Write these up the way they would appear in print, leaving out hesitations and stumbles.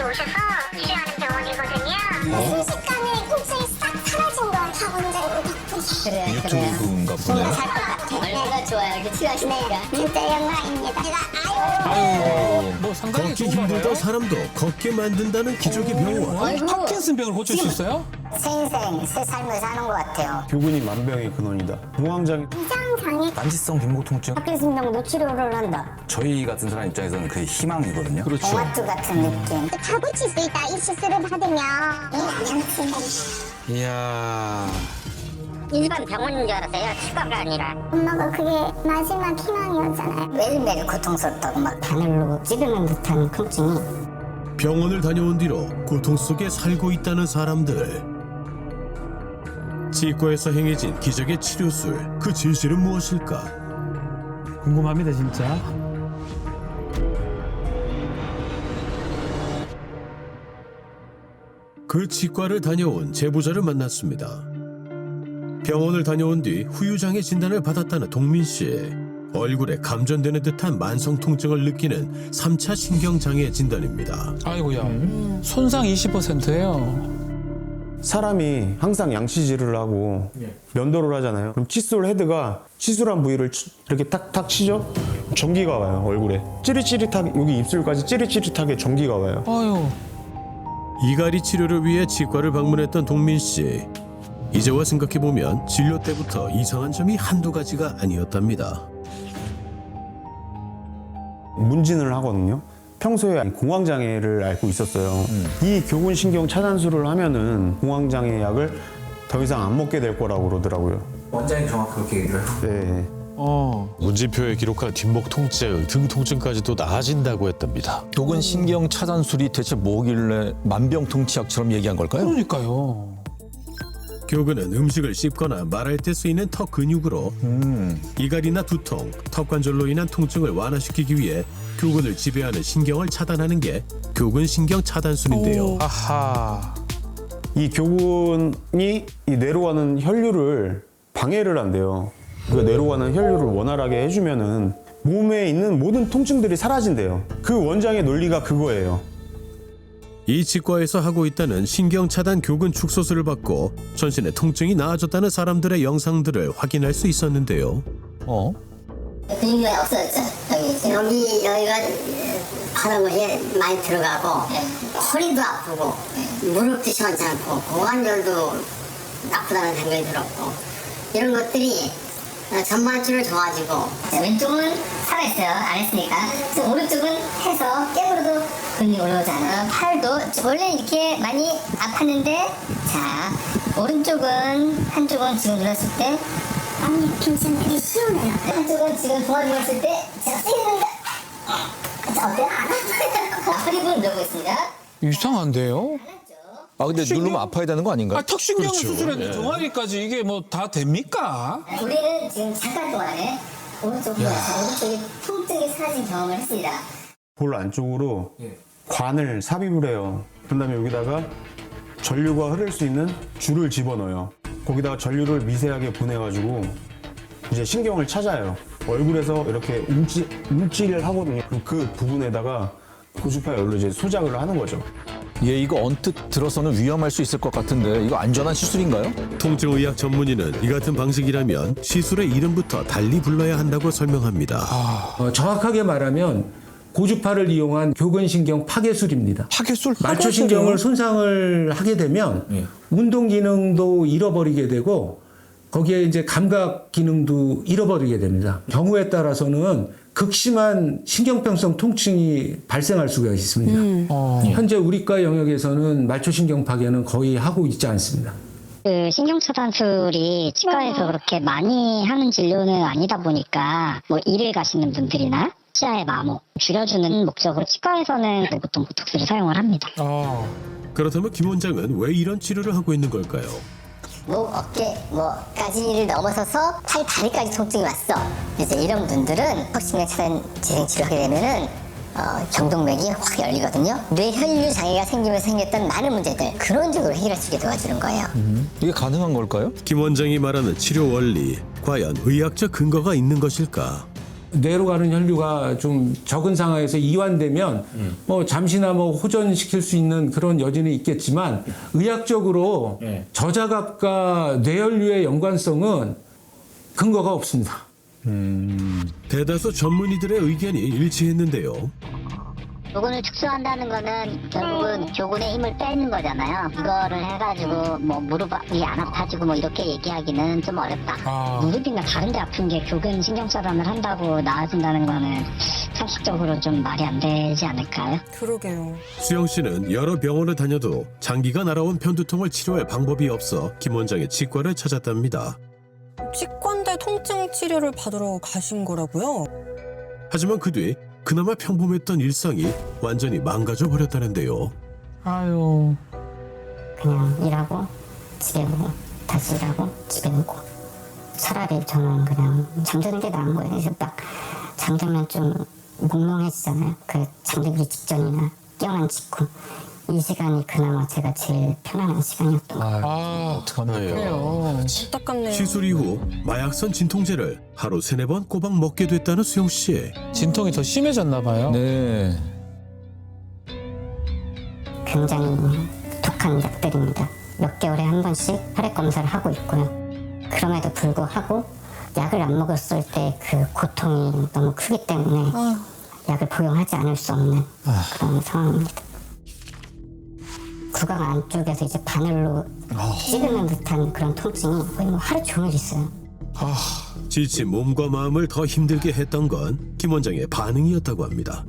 오셔서 치료하는 병원이거든요. 순식간에 통증이 싹 사라진 걸 하원장님 덕분에. 유튜브인가 보네. 살것 같아요. 얼마나 좋아요. 이렇게 치료하시니까. 진짜 영광입니다. 제가 뭐 상당히 걷기 좋은 힘들던 거네요. 사람도 걷게 만든다는 기적의 병원. 아이고. 파킨슨병을 고칠 수 있어요? 새 인생, 새 삶을 사는 것 같아요. 교근이 만병의 근원이다. 공황장애 이상장애 만지성 빈목 통증. 파킨슨병도 치료를 한다. 저희 같은 사람 입장에서는 그게 희망이거든요. 그렇죠. 동화투 같은 느낌. 다 고칠 수 있다. 이 시술을 받으면. 이야. 일반 병원인 줄 알았어요. 치과가 아니라. 엄마가 그게 마지막 희망이었잖아요. 매일매일 고통스럽다고 막 바늘로 찌르는 듯한 통증이. 병원을 다녀온 뒤로 고통 속에 살고 있다는 사람들. 치과에서 행해진 기적의 치료술, 그 진실은 무엇일까? 궁금합니다, 진짜. 그 치과를 다녀온 제보자를 만났습니다. 병원을 다녀온 뒤 후유장애 진단을 받았다는 동민 씨. 얼굴에 감전되는 듯한 만성 통증을 느끼는 3차 신경장애 진단입니다. 아이고야. 손상 20%예요. 사람이 항상 양치질을 하고 면도를 하잖아요. 그럼 칫솔 헤드가 치술한 부위를 이렇게 탁탁 치죠? 전기가 와요, 얼굴에. 찌릿찌릿하게, 여기 입술까지 찌릿찌릿하게 전기가 와요. 아유. 이갈이 치료를 위해 치과를 방문했던 동민 씨. 이제와 생각해보면 진료 때부터 이상한 점이 한두 가지가 아니었답니다. 문진을 하거든요. 평소에 공황장애를 앓고 있었어요. 이 교근신경 차단술을 하면은 공황장애 약을 더 이상 안 먹게 될 거라고 그러더라고요. 원장님 정확하게 얘기를 해요. 네. 문진표에 기록한 뒷목 통증, 등 통증까지도 나아진다고 했답니다. 교근 신경 차단술이 대체 뭐길래 만병통치약처럼 얘기한 걸까요? 그러니까요. 교근은 음식을 씹거나 말할 때 쓰이는 턱 근육으로 이갈이나 두통, 턱관절로 인한 통증을 완화시키기 위해 교근을 지배하는 신경을 차단하는 게 교근신경 차단술인데요. 아하. 이 교근이 이 뇌로 가는 혈류를 방해를 한대요. 그 뇌로 가는 혈류를 원활하게 해주면은 몸에 있는 모든 통증들이 사라진대요. 그 원장의 논리가 그거예요. 이 치과에서 하고 있다는 신경차단 교근 축소술을 받고 전신의 통증이 나아졌다는 사람들의 영상들을 확인할 수 있었는데요. 근육이 없어졌죠. 여기가 하는 것이 많이 들어가고 허리도 아프고 무릎도 시원찮고 고관절도 나쁘다는 생각이 들었고 이런 것들이 전반적으로 좋아지고 왼쪽은 살아있어요. 안 했으니까. 오른쪽은 해서 깨물어도 근육이 올라오잖아요. 팔도 원래 이렇게 많이 아팠는데 자 오른쪽은 한쪽은 지금 눌렀을 때 아니, 괜찮아요. 시원해요. 한쪽은 지금 도와주고 있을 때 제가 세게 누른다. 자 어때요? 안 아파요. 허리 부분 누르고 있습니다. 이상한데요? 아 근데 누르면 아파야 되는 거 아닌가요? 아, 턱신경을 수술했는데 종아리까지 이게 뭐 다 됩니까? 우리는 지금 잠깐 동안에 오른쪽이 통증이 사라진 경험을 했습니다. 볼 안쪽으로 관을 삽입을 해요. 그런 다음에 여기다가 전류가 흐를 수 있는 줄을 집어넣어요. 거기다가 전류를 미세하게 보내가지고 이제 신경을 찾아요. 얼굴에서 이렇게 움찔을 하거든요. 그럼 그 부분에다가 고주파 열로 이제 소작을 하는 거죠. 예, 이거 언뜻 들어서는 위험할 수 있을 것 같은데 이거 안전한 시술인가요? 통증의학 전문의는 이 같은 방식이라면 시술의 이름부터 달리 불러야 한다고 설명합니다. 정확하게 말하면 고주파를 이용한 교근신경 파괴술입니다. 파괴술? 말초신경을 손상을 하게 되면 운동 기능도 잃어버리게 되고 거기에 이제 감각 기능도 잃어버리게 됩니다. 경우에 따라서는 극심한 신경병성 통증이 발생할 수가 있습니다. 현재 우리과 영역에서는 말초신경 파괴는 거의 하고 있지 않습니다. 그 신경차단술이 치과에서 그렇게 많이 하는 진료는 아니다 보니까 뭐 일을 가시는 분들이나 치아의 마모 줄여주는 목적으로 치과에서는 보통 보톡스를 사용을 합니다. 그렇다면 김 원장은 왜 이런 치료를 하고 있는 걸까요? 목, 어깨, 까지를 넘어서서 팔, 다리까지 통증이 왔어. 그래서 이런 분들은 턱신경 차단 재생 치료하게 되면은 경동맥이 확 열리거든요. 뇌혈류 장애가 생기면서 생겼던 많은 문제들 그런 쪽으로 해결할 수 있게 도와주는 거예요. 이게 가능한 걸까요? 김 원장이 말하는 치료 원리, 과연 의학적 근거가 있는 것일까? 뇌로 가는 혈류가 좀 적은 상황에서 이완되면 뭐 잠시나마 호전시킬 수 있는 그런 여지는 있겠지만 의학적으로 저자각과 뇌혈류의 연관성은 근거가 없습니다. 대다수 전문의들의 의견이 일치했는데요. 교근을 축소한다는 거는 결국은 교근의 힘을 빼는 거잖아요. 이거를 해가지고 뭐 무릎이 안 아파지고 뭐 이렇게 얘기하기는 좀 어렵다. 무릎이나 다른 데 아픈 게 교근 신경차단을 한다고 나아진다는 거는 상식적으로 좀 말이 안 되지 않을까요? 그러게요. 수영 씨는 여러 병원을 다녀도 장기가 날아온 편두통을 치료할 방법이 없어 김 원장의 치과를 찾았답니다. 치과인데 통증 치료를 받으러 가신 거라고요? 하지만 그 뒤 그나마 평범했던 일상이 완전히 망가져 버렸다는데요. 아유. 그냥 일하고 집에 오고 다시 일하고 집에 오고 차라리 저는 그냥 잠드는 게 나은 거예요. 그래서 딱 잠들면 좀 몽롱해지잖아요. 그 잠들기 직전이나 깨어난 직후 이 시간이 그나마 제가 제일 편안한 시간이었던 것 같아요. 어떡하나요? 안타깝네요. 시술 이후 마약성 진통제를 하루 3-4번 꼬박 먹게 됐다는 수영 씨. 진통이 더 심해졌나 봐요. 네. 굉장히 독한 약들입니다. 몇 개월에 한 번씩 혈액 검사를 하고 있고요. 그럼에도 불구하고 약을 안 먹었을 때 그 고통이 너무 크기 때문에 약을 복용하지 않을 수 없는 그런 상황입니다. 구강 안쪽에서 이제 바늘로 찌르는 듯한 그런 통증이 거의 뭐 하루 종일 있어요. 지친 몸과 마음을 더 힘들게 했던 건 김 원장의 반응이었다고 합니다.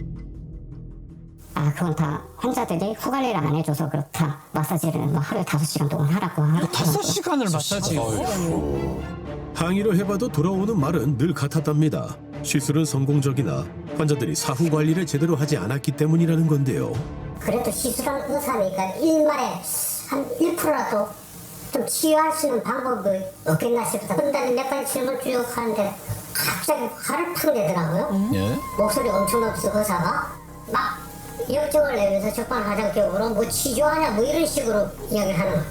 그건 다 환자들이 후 관리를 안 해줘서 그렇다. 마사지를 뭐 하루에 5시간 동안 하라고 하고. 5시간을 마사지요? 항의를 해봐도 돌아오는 말은 늘 같았답니다. 시술은 성공적이나 환자들이 사후 관리를 제대로 하지 않았기 때문이라는 건데요. 그래도 시술한 의사니까 일말에 한 1%라도 좀 치유할 수 있는 방법이 없겠나 싶다. 근데 몇 가지 질문 쭉 하는데 갑자기 화를 팍 내더라고요. 목소리 엄청 높은 의사가 막 역적을 내면서 적반하장격으로 뭐 치료하냐 뭐 이런 식으로 이야기를 하는 거예요.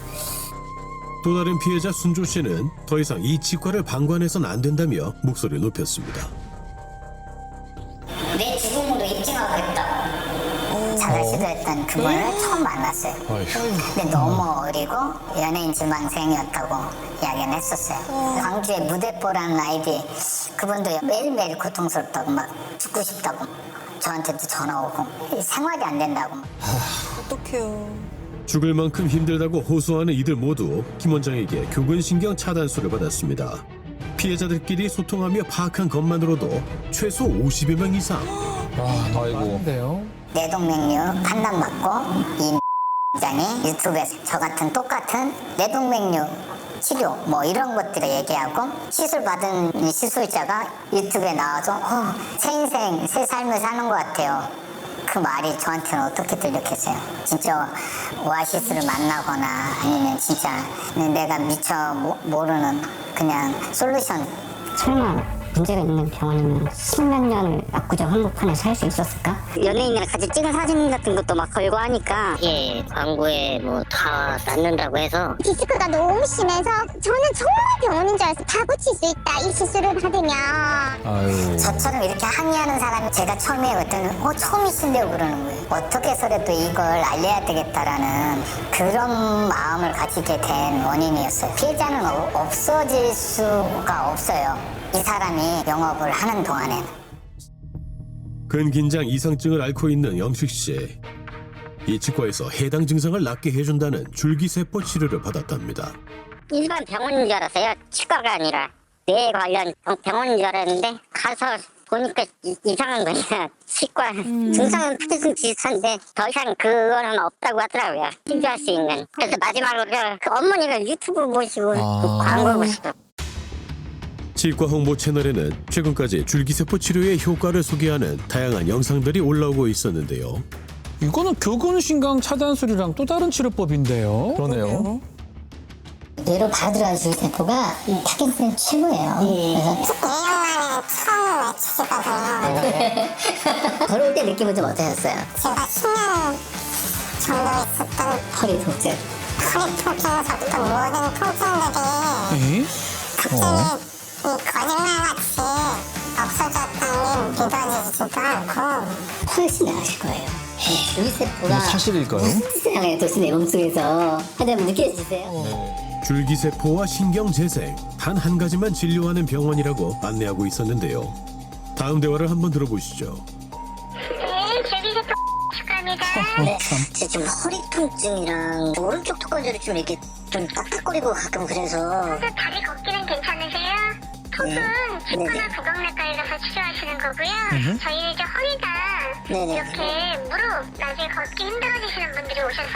또 다른 피해자 순조 씨는 더 이상 이 치과를 방관해서는 안 된다며 목소리를 높였습니다. 내 죽음으로 입증하겠다. 자살 시도했던 그분을 처음 만났어요. 근데 너무 어리고 연예인 지망생이었다고 이야기는 했었어요. 광주의 무대뽀라는 아이디 그분도 매일매일 고통스럽다고 막 죽고 싶다고 저한테도 전화 오고 생활이 안 된다고. 어떡해요. 죽을 만큼 힘들다고 호소하는 이들 모두 김 원장에게 교근신경 차단술을 받았습니다. 피해자들끼리 소통하며 파악한 것만으로도 최소 50여 명 이상. 아이고. 뇌동맥류 판단받고 이 장이 유튜브에서 저 같은 똑같은 뇌동맥류 치료 뭐 이런 것들을 얘기하고 시술 받은 시술자가 유튜브에 나와서 새 인생 새 삶을 사는 것 같아요. 그 말이 저한테는 어떻게 들렸겠어요. 진짜 오아시스를 만나거나 아니면 진짜 내가 미처 모르는 그냥 솔루션. 설마 문제가 있는 병원이면 10몇 년을 압구정 한복판에 살 수 있었을까? 연예인이랑 같이 찍은 사진 같은 것도 막 걸고 하니까 광고에 뭐 다 낳는다고 해서 디스크가 너무 심해서 저는 정말 병원인 줄 알았어요. 다 고칠 수 있다 이 시술을 받으면. 아유. 저처럼 이렇게 항의하는 사람이 제가 처음에 그랬더니 처음이신데요 그러는 거예요. 어떻게 해서라도 이걸 알려야 되겠다라는 그런 마음을 가지게 된 원인이었어요. 피해자는 없어질 수가 없어요. 이 사람이 영업을 하는 동안에는. 근긴장 이상증을 앓고 있는 영식 씨. 이 치과에서 해당 증상을 낫게 해준다는 줄기세포 치료를 받았답니다. 일반 병원인 줄 알았어요. 치과가 아니라 뇌 관련 병원인 줄 알았는데 가서 보니까 이상한 거예요. 치과 증상은 파kin슨 비슷한데 더 이상 그거는 없다고 하더라고요. 치료할 수 있는. 그래서 마지막으로 그 어머니가 유튜브 보시고 그 광고 보시고. 치과 홍보 채널에는 최근까지 줄기세포 치료의 효과를 소개하는 다양한 영상들이 올라오고 있었는데요. 이거는 교근신경 차단술이랑 또 다른 치료법인데요. 그러네요. 뇌로 바로 들어가는 줄기세포가 파킨슨 최고예요. 그래서 내용만을 처음 외치시거든요. 걸어올 때 느낌은 좀 어떠셨어요? 제가 10년 정도 있었던 허리 통증. 허리 통증에서부터 모든 통증들이 에? 갑자기 이 거짓말같이 없어졌다는 믿어지지도 않고 훨씬 나으실 거예요. 줄기세포가 사실일까요? 무슨 뜻을 향해 도시 내 몸속에서 하다 보면 느껴지세요? 줄기세포와 신경재생 단 한 가지만 진료하는 병원이라고 안내하고 있었는데요. 다음 대화를 한번 들어보시죠. 네, 줄기세포 축하합니다. 네, 지금 허리 통증이랑 오른쪽 턱관절이 좀 이렇게 좀 딱딱거리고 가끔 그래서 다리 걷기는 괜찮으세요? 통은 치과나 구강내과에 가서 치료하시는 거고요. 저희는 이제 허리가 네네. 이렇게 무릎 나중에 걷기 힘들어지시는 분들이 오셔서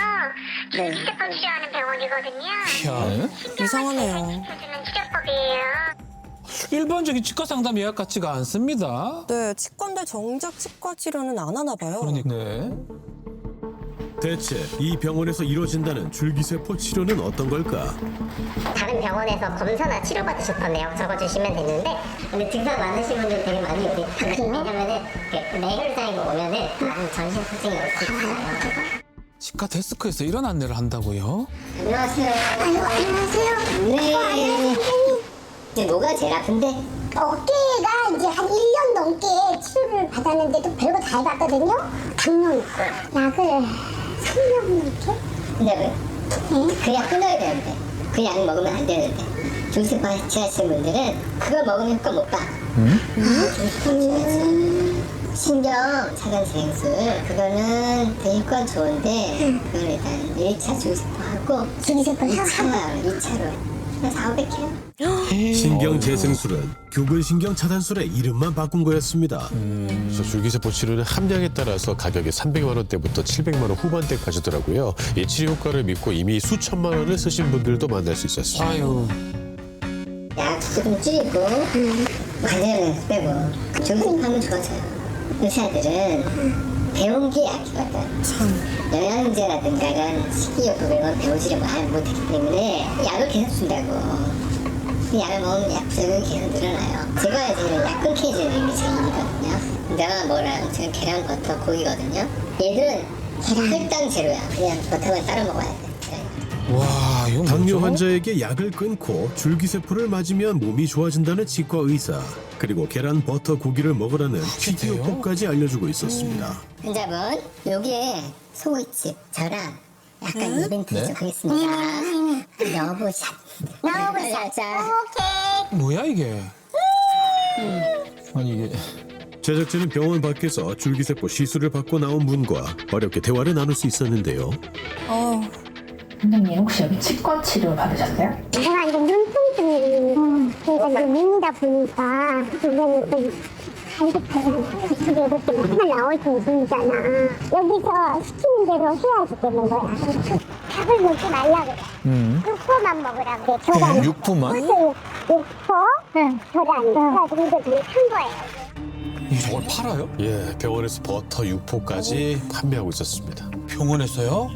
줄기세포 치료하는 병원이거든요. 이상하네요. 시켜주는 치료법이에요. 일반적인 치과 상담 예약 같지가 않습니다. 네, 치과인데 정작 치과 치료는 안 하나 봐요. 그러니까. 네. 대체 이 병원에서 이루어진다는 줄기세포 치료는 어떤 걸까? 다른 병원에서 검사나 치료받으셨던 내용 적어주시면 되는데 근데 증상 많으신 분들 되게 많이 오세요. 왜냐면은 뇌혈장이 오면은 많은 전신 통증이 올 수 있어요. 치과 데스크에서 이런 안내를 한다고요? 안녕하세요. 안녕하세요. 네. 이제 뭐가 제일 아픈데? 어깨가 이제 한 1년 넘게 치료를 받았는데도 별거 다 해봤거든요. 당뇨 있고 약을 3년 넘게. 근데 왜? 그 약 끊어야 되는데 그 약 먹으면 안 되는데 줄기세포 치료하시는 분들은 그걸 먹으면 효과 못 봐. 신경 차단 재생술 그거는 되게 효과 좋은데 그걸 일단 1차 줄기세포하고 줄기세포요? 2차로 400kg. 신경재생술은 교근신경 차단술의 이름만 바꾼 거였습니다. 그래서 줄기세포 치료는 함량에 따라서 가격이 300만 원대부터 700만 원 후반대까지더라고요. 이 치료 효과를 믿고 이미 수천만 원을 쓰신 분들도 만날 수 있었습니다. 아유. 약 조금 줄이고 관절은 빼고 줄기세포 하면 좋아져요. 의사들은 배운 게 약이거든. 영양제라든가 이런 식이요법 이런 걸 배우지를 못했기 때문에 약을 계속 준다고. 그 약을 먹으면 약적은 계속 늘어나요. 제가 이제 약 끊게 해주는 게 제 일이거든요. 내가 뭐랑 지금 계란, 버터, 고기거든요. 얘들은 혈당 제로야. 그냥 버터만 따로 먹어야 돼. 와, 이거 당뇨 뭐죠? 환자에게 약을 끊고 줄기세포를 맞으면 몸이 좋아진다는 치과 의사, 그리고 계란, 버터, 고기를 먹으라는 식이요법까지 알려주고 있었습니다. 환자분, 여기에 소고기집 저랑 약간 이벤트 좀 하겠습니다. 러브샷. 오케이. 뭐야 이게? 아니 이게 제작진은 병원 밖에서 줄기세포 시술을 받고 나온 분과 어렵게 대화를 나눌 수 있었는데요. 선생님 혹시 여기 치과 치료 받으셨어요? 제가 이제 눈통증이 제가 이제 눈이다 보니까 이제는 좀 이렇게 이렇게 나올 수 있잖아. 여기서 시키는 대로 해야지 되는 거야. 밥을 먹지 말라 그래. 육포만 먹으라 그래. 계란. 육포만? 육포, 계란. 그래가지고 이제 그냥 한 거예요. 저걸 팔아요? 예, 병원에서 버터 6포까지 판매하고 있었습니다. 병원에서요?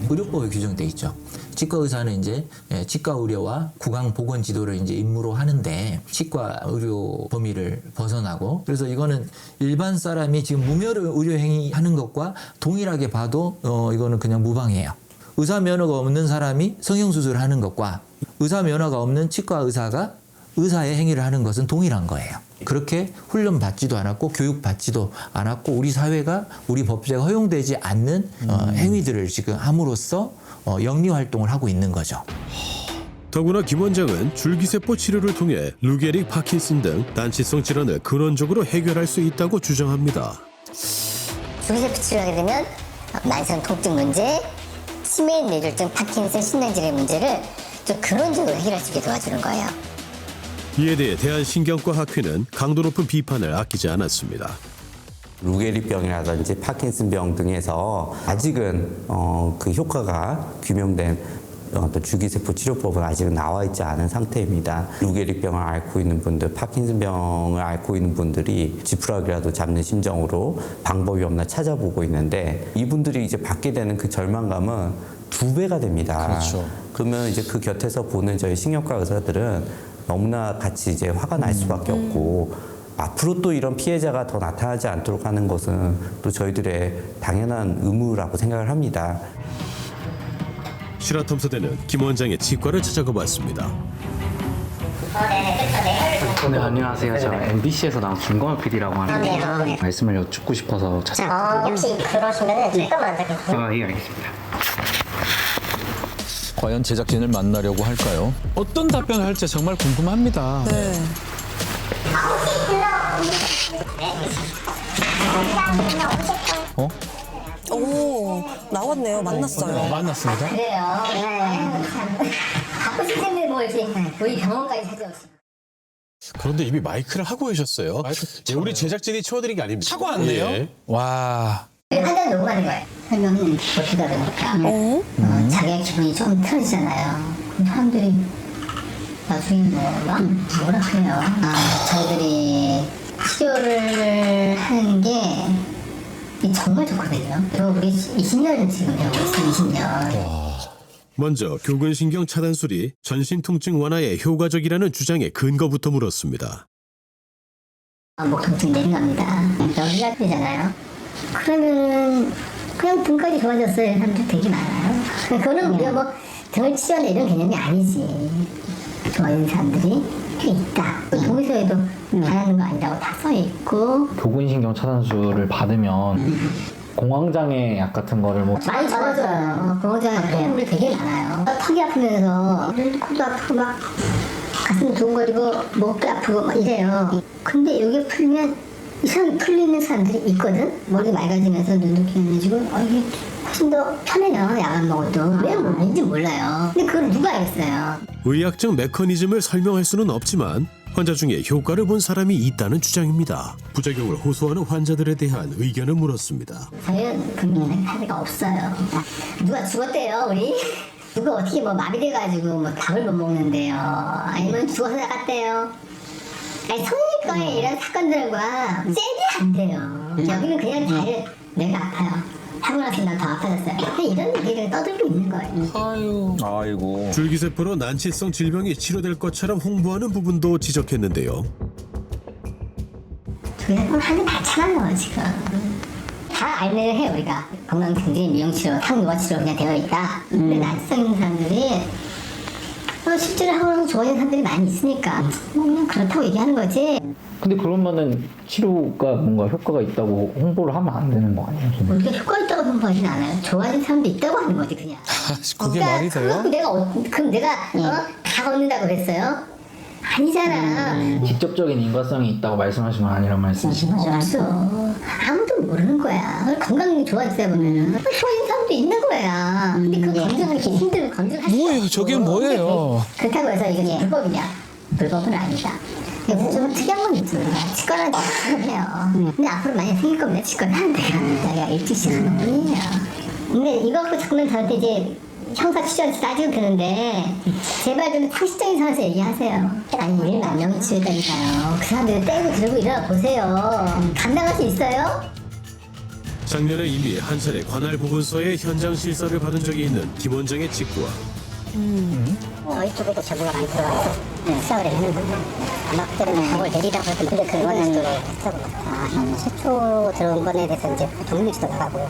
의료법에 규정돼 있죠. 치과 의사는 이제 치과 의료와 구강 보건 지도를 이제 임무로 하는데 치과 의료 범위를 벗어나고 그래서 이거는 일반 사람이 지금 무면 의료 행위 하는 것과 동일하게 봐도 이거는 그냥 무방해요. 의사 면허가 없는 사람이 성형 수술을 하는 것과 의사 면허가 없는 치과 의사가 의사의 행위를 하는 것은 동일한 거예요. 그렇게 훈련 받지도 않았고 교육 받지도 않았고 우리 사회가 우리 법제가 허용되지 않는 행위들을 지금 함으로써 영리 활동을 하고 있는 거죠. 더구나 김 원장은 줄기세포 치료를 통해 루게릭, 파킨슨 등 난치성 질환을 근원적으로 해결할 수 있다고 주장합니다. 줄기세포 치료하게 되면 만성 통증 문제, 치매, 뇌졸중, 파킨슨, 신장질의 문제를 좀 근원적으로 해결할 수 있게 도와주는 거예요. 이에 대해 대한신경과 학회는 강도 높은 비판을 아끼지 않았습니다. 루게릭병이라든지 파킨슨병 등에서 아직은 그 효과가 규명된 어떤 줄기세포 치료법은 아직은 나와 있지 않은 상태입니다. 루게릭병을 앓고 있는 분들, 파킨슨병을 앓고 있는 분들이 지푸라기라도 잡는 심정으로 방법이 없나 찾아보고 있는데 이분들이 이제 받게 되는 그 절망감은 2배가 됩니다. 그렇죠. 그러면 이제 그 곁에서 보는 저희 신경과 의사들은 너무나 같이 이제 화가 날 수밖에 없고 앞으로 또 이런 피해자가 더 나타나지 않도록 하는 것은 또 저희들의 당연한 의무라고 생각을 합니다. 실화탐사대는 김 원장의 치과를 찾아가 봤습니다. 네, 안녕하세요. 저 MBC에서 나온 김건우 PD라고 하는데 말씀을 여쭙고 싶어서 혹시 그러시면 잠깐만 앉아계세요. 예, 알겠습니다. 과연 제작진을 만나려고 할까요? 어떤 답변을 할지 정말 궁금합니다. 네. 오, 나왔네요. 만났어요. 만났습니다. 그래요. 네. 갖고 싶은 텐데 뭐 이렇게 우리 병원까지 찾아오시고. 그런데 이미 마이크를 하고 계셨어요. 예, 우리 제작진이 치워드린 게 아닙니다. 차고 왔네요. 예. 와. 한잔 녹음하는 거예요. 설명은 버티다 보니까 자기가 기분이 좀 틀어지잖아요. 그럼 사람들이 나중에 뭐라 그래요. 저희들이 치료를 하는 게 정말 좋거든요. 그리고 우리 20년 지금 배우고 있어요. 20년. 먼저 교근신경 차단술이 전신 통증 완화에 효과적이라는 주장의 근거부터 물었습니다. 목 통증 내린 겁니다. 여기가 되잖아요. 그러면은 그냥 등까지 좋아졌어요. 사람들 되게 많아요. 그거는 우리가 뭐 등을 치료한다 이런 개념이 아니지. 좋아지는 사람들이 꽤 있다. 동의서에도 바라는 거 아니라고 다 써있고. 교근신경 차단술을 받으면 공황장애 약 같은 거를 뭐 많이 잡아줘요. 공황장애 사람들이 되게 많아요. 턱이 아프면서 코도 아프고 막 가슴 두근거리고 목도 아프고 막 이래요. 근데 이게 풀리면 이상 풀리는 사람들이 있거든. 머리 맑아지면서 눈도 깨어지고 이게 훨씬 더 편해요. 약을 먹어도 왜 모르는지 몰라요. 근데 그걸 누가 알겠어요. 의학적 메커니즘을 설명할 수는 없지만 환자 중에 효과를 본 사람이 있다는 주장입니다. 부작용을 호소하는 환자들에 대한 의견을 물었습니다. 저희는 그런 카드가 없어요. 누가 죽었대요 우리? 누가 어떻게 뭐 마비돼가지고 뭐 밥을 못 먹는데요. 아니면 죽어서 나갔대요. 아니 성형외과에 이런 사건들과 잽이 안 돼요. 여기는 그냥 잘 내가 아파요. 하고 나서 난 더 아파졌어요. 이런 얘기를 떠들고 있는 거예요. 아이고. 줄기세포로 난치성 질병이 치료될 것처럼 홍보하는 부분도 지적했는데요. 줄기세포는 하는 다 참아요 지금. 다 알면 해요 우리가. 건강증진, 미용치료, 탕노화치료 그냥 되어 있다. 근데 난치성 있는 사람들이 실제로 하고 나서 좋아지는 사람들이 많이 있으니까 그냥 그렇다고 얘기하는 거지. 근데 그러면은 치료가 뭔가 효과가 있다고 홍보를 하면 안 되는 거 아니에요? 우리가 효과 있다고 홍보하진 않아요. 좋아지는 사람도 있다고 하는 거지 그냥. 그게 말이 돼요? 그럼 내가 다 얻는다고 그랬어요? 아니잖아. 직접적인 인과성이 있다고 말씀하신 건 아니란 말씀이시죠? 없어. 아무도 모르는 거야. 건강이 좋아지다 보면은 좋아지는 사람도 있는 거야. 근데 그 검증하기 힘들고 검증하기 뭐예요? 저게 뭐예요? 그렇다고 해서 이게 불법이냐? 불법은 아니다. 좀 특이한 건 있죠. 치과는 다 해요. 근데 앞으로 만약 생길 거면 치과는 안 돼요. 내가 일찍 시작하는 뿐이에요. 근데 이거 갖고 자꾸는 저한테 이제 형사 취재한테 따지고 그러는데 제발 좀 상식적인 상황에서 얘기하세요. 아니 1만 명이 치료했다니까요. 그 사람들 떼고 들고 일어나 보세요. 감당할 수 있어요? 작년에 이미 한 차례 관할 보건소의 현장 실사를 받은 적이 있는 김 원장의 직구와 저희 쪽에도 제보가 많이 들어와서 시작을 했는데 아마 그때는 그걸 내리라고 했는데 근데 그거는 최초 들어온 거에 대해서 이제 동물치도 나가고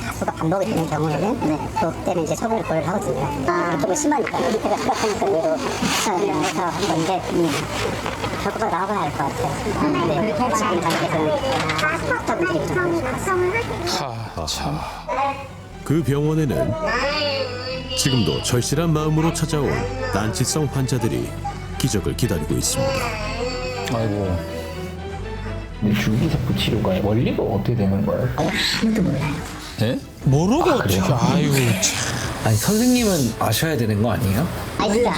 다수가 반복이 되는 경우에는 그때는 이제 처벌을 고려를 하거든요. 좀 심하니까 밑에가 심각하니까 그래도 해서 한 건데 결과가 나와봐야 할 것 같아요. 네, 지금 단계에서는 학자분들이 좀 그 병원에는 지금도 절실한 마음으로 찾아온 난치성 환자들이 기적을 기다리고 있습니다. 아이고. 근데 줄기세포 치료가 원리가 어떻게 되는 거예요? 아무도 몰라요. 예? 모르고 그래요? 아유 참. 아니 선생님은 아셔야 되는 거 아니에요? 몰라.